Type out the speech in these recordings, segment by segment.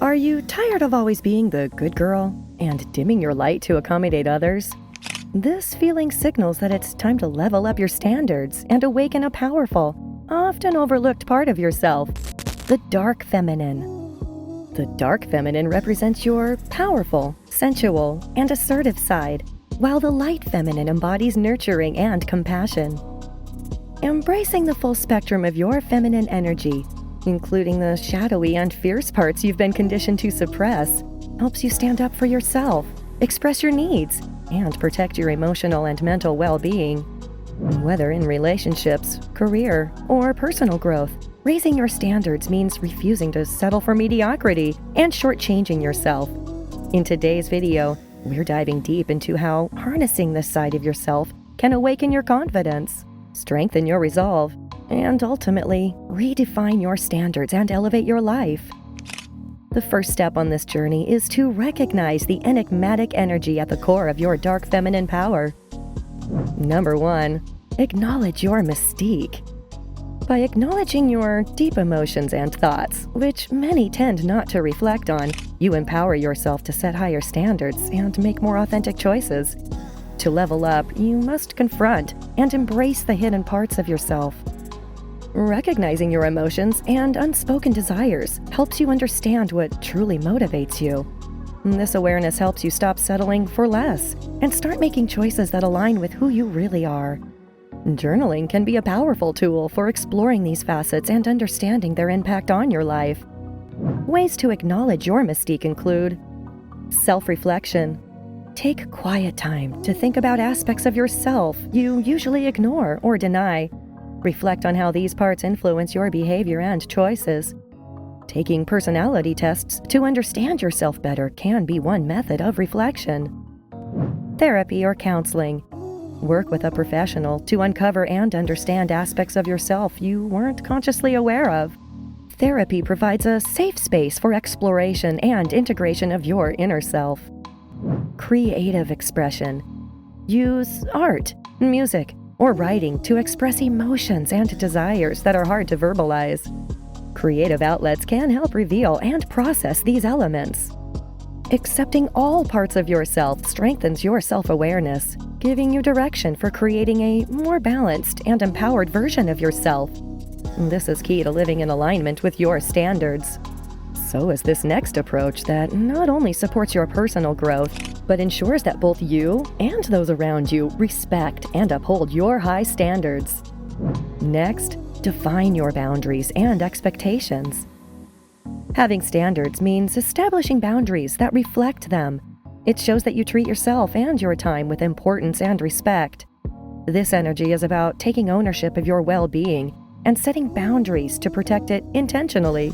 Are you tired of always being the good girl and dimming your light to accommodate others? This feeling signals that it's time to level up your standards and awaken a powerful, often overlooked part of yourself, the dark feminine. The dark feminine represents your powerful, sensual, and assertive side, while the light feminine embodies nurturing and compassion. Embracing the full spectrum of your feminine energy, including the shadowy and fierce parts you've been conditioned to suppress, helps you stand up for yourself, express your needs, and protect your emotional and mental well-being. Whether in relationships, career, or personal growth, raising your standards means refusing to settle for mediocrity and shortchanging yourself. In today's video, we're diving deep into how harnessing this side of yourself can awaken your confidence, strengthen your resolve, and ultimately redefine your standards and elevate your life. The first step on this journey is to recognize the enigmatic energy at the core of your dark feminine power. Number 1, acknowledge your mystique. By acknowledging your deep emotions and thoughts, which many tend not to reflect on, you empower yourself to set higher standards and make more authentic choices. To level up, you must confront and embrace the hidden parts of yourself. Recognizing your emotions and unspoken desires helps you understand what truly motivates you. This awareness helps you stop settling for less and start making choices that align with who you really are. Journaling can be a powerful tool for exploring these facets and understanding their impact on your life. Ways to acknowledge your mystique include self-reflection. Take quiet time to think about aspects of yourself you usually ignore or deny. Reflect on how these parts influence your behavior and choices. Taking personality tests to understand yourself better can be one method of reflection. Therapy or counseling. Work with a professional to uncover and understand aspects of yourself you weren't consciously aware of. Therapy provides a safe space for exploration and integration of your inner self. Creative expression. Use art, music, or writing to express emotions and desires that are hard to verbalize. Creative outlets can help reveal and process these elements. Accepting all parts of yourself strengthens your self-awareness, giving you direction for creating a more balanced and empowered version of yourself. This is key to living in alignment with your standards. So is this next approach that not only supports your personal growth, but ensures that both you and those around you respect and uphold your high standards. Next, define your boundaries and expectations. Having standards means establishing boundaries that reflect them. It shows that you treat yourself and your time with importance and respect. This energy is about taking ownership of your well-being and setting boundaries to protect it intentionally.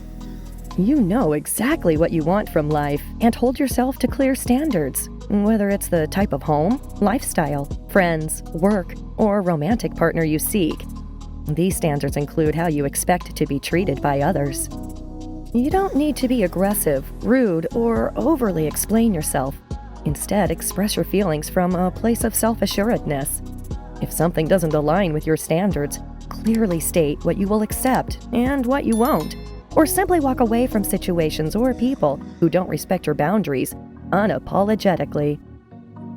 You know exactly what you want from life and hold yourself to clear standards, whether it's the type of home, lifestyle, friends, work, or romantic partner you seek. These standards include how you expect to be treated by others. You don't need to be aggressive, rude, or overly explain yourself. Instead, express your feelings from a place of self-assuredness. If something doesn't align with your standards, clearly state what you will accept and what you won't. Or simply walk away from situations or people who don't respect your boundaries unapologetically.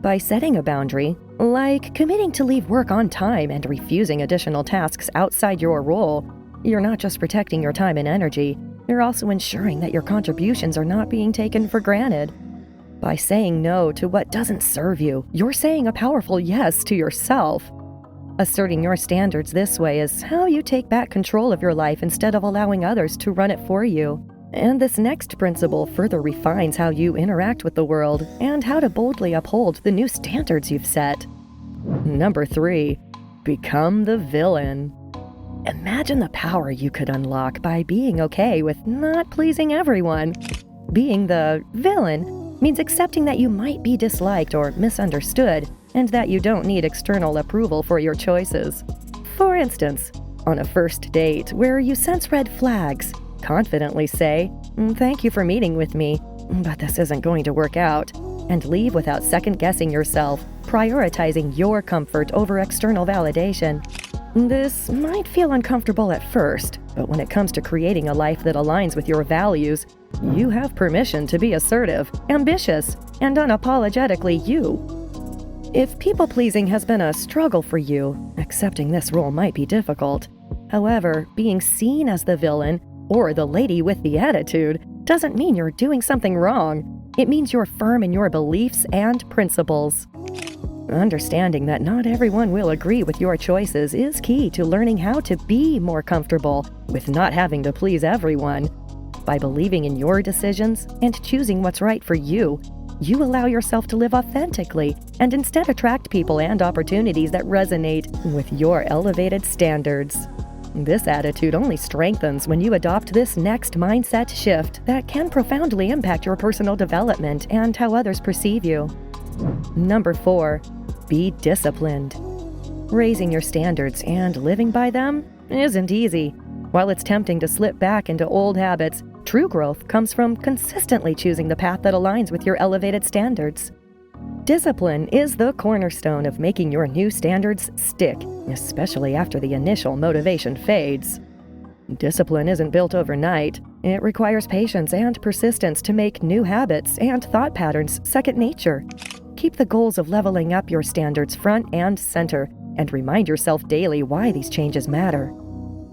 By setting a boundary, like committing to leave work on time and refusing additional tasks outside your role, you're not just protecting your time and energy, you're also ensuring that your contributions are not being taken for granted. By saying no to what doesn't serve you, you're saying a powerful yes to yourself. Asserting your standards this way is how you take back control of your life instead of allowing others to run it for you. And this next principle further refines how you interact with the world and how to boldly uphold the new standards you've set. Number 3, become the villain. Imagine the power you could unlock by being okay with not pleasing everyone. Being the villain means accepting that you might be disliked or misunderstood, and that you don't need external approval for your choices. For instance, on a first date where you sense red flags, confidently say, "Thank you for meeting with me, but this isn't going to work out," and leave without second-guessing yourself, prioritizing your comfort over external validation. This might feel uncomfortable at first, but when it comes to creating a life that aligns with your values, You have permission to be assertive, ambitious, and unapologetically you. If people-pleasing has been a struggle for you, accepting this role might be difficult. However, being seen as the villain or the lady with the attitude doesn't mean you're doing something wrong. It means you're firm in your beliefs and principles. Understanding that not everyone will agree with your choices is key to learning how to be more comfortable with not having to please everyone. By believing in your decisions and choosing what's right for you, you allow yourself to live authentically and instead attract people and opportunities that resonate with your elevated standards. This attitude only strengthens when you adopt this next mindset shift that can profoundly impact your personal development and how others perceive you. Number 4, be disciplined. Raising your standards and living by them isn't easy. While it's tempting to slip back into old habits, true growth comes from consistently choosing the path that aligns with your elevated standards. Discipline is the cornerstone of making your new standards stick, especially after the initial motivation fades. Discipline isn't built overnight. It requires patience and persistence to make new habits and thought patterns second nature. Keep the goals of leveling up your standards front and center, and remind yourself daily why these changes matter.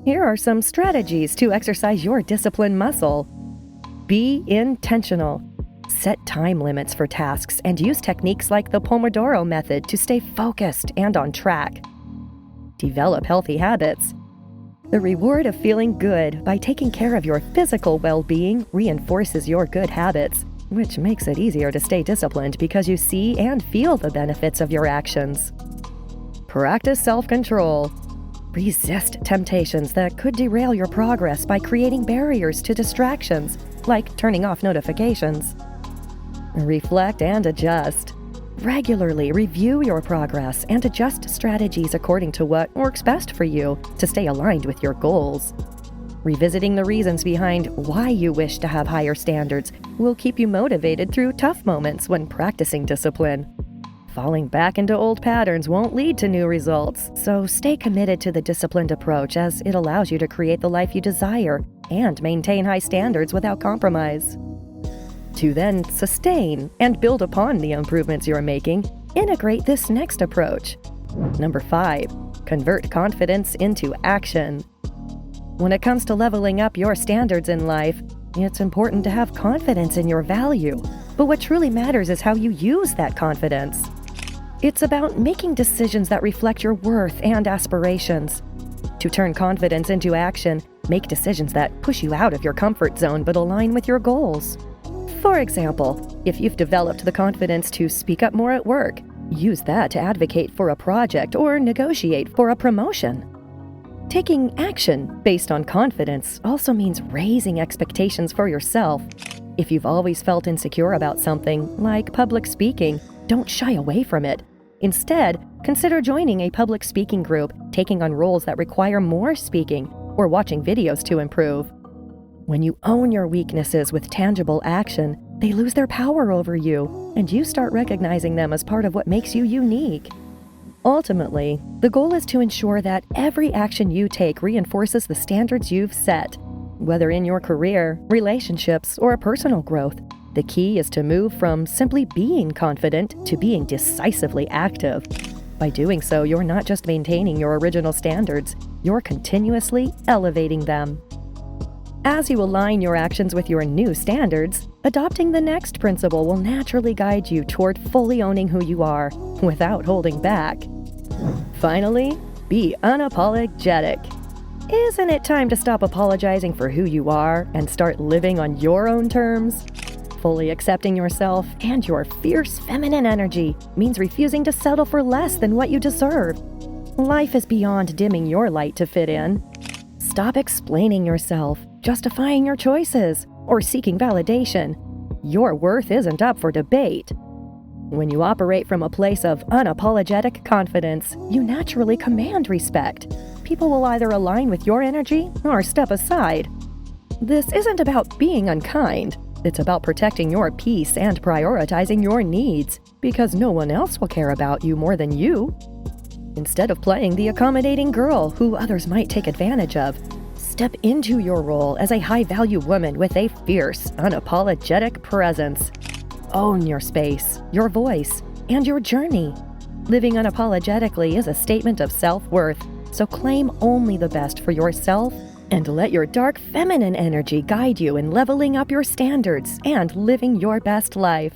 Here are some strategies to exercise your discipline muscle. Be intentional. Set time limits for tasks and use techniques like the Pomodoro method to stay focused and on track. Develop healthy habits. The reward of feeling good by taking care of your physical well-being reinforces your good habits, which makes it easier to stay disciplined because you see and feel the benefits of your actions. Practice self-control. Resist temptations that could derail your progress by creating barriers to distractions, like turning off notifications. Reflect and adjust. Regularly review your progress and adjust strategies according to what works best for you to stay aligned with your goals. Revisiting the reasons behind why you wish to have higher standards will keep you motivated through tough moments when practicing discipline. Falling back into old patterns won't lead to new results, so stay committed to the disciplined approach as it allows you to create the life you desire and maintain high standards without compromise. To then sustain and build upon the improvements you're making, integrate this next approach. Number 5, convert confidence into action. When it comes to leveling up your standards in life, it's important to have confidence in your value. But what truly matters is how you use that confidence. It's about making decisions that reflect your worth and aspirations. To turn confidence into action, make decisions that push you out of your comfort zone but align with your goals. For example, if you've developed the confidence to speak up more at work, use that to advocate for a project or negotiate for a promotion. Taking action based on confidence also means raising expectations for yourself. If you've always felt insecure about something, like public speaking, don't shy away from it. Instead, consider joining a public speaking group, taking on roles that require more speaking, or watching videos to improve. When you own your weaknesses with tangible action, they lose their power over you, and you start recognizing them as part of what makes you unique. Ultimately, the goal is to ensure that every action you take reinforces the standards you've set. Whether in your career, relationships, or personal growth, the key is to move from simply being confident to being decisively active. By doing so, you're not just maintaining your original standards, you're continuously elevating them. As you align your actions with your new standards, adopting the next principle will naturally guide you toward fully owning who you are, without holding back. Finally, be unapologetic. Isn't it time to stop apologizing for who you are and start living on your own terms? Fully accepting yourself and your fierce feminine energy means refusing to settle for less than what you deserve. Life is beyond dimming your light to fit in. Stop explaining yourself, justifying your choices, or seeking validation. Your worth isn't up for debate. When you operate from a place of unapologetic confidence, you naturally command respect. People will either align with your energy or step aside. This isn't about being unkind. It's about protecting your peace and prioritizing your needs, because no one else will care about you more than you. Instead of playing the accommodating girl who others might take advantage of, Step into your role as a high-value woman with a fierce, unapologetic presence. Own your space, your voice, and your journey. Living unapologetically is a statement of self-worth, so claim only the best for yourself and let your dark feminine energy guide you in leveling up your standards and living your best life.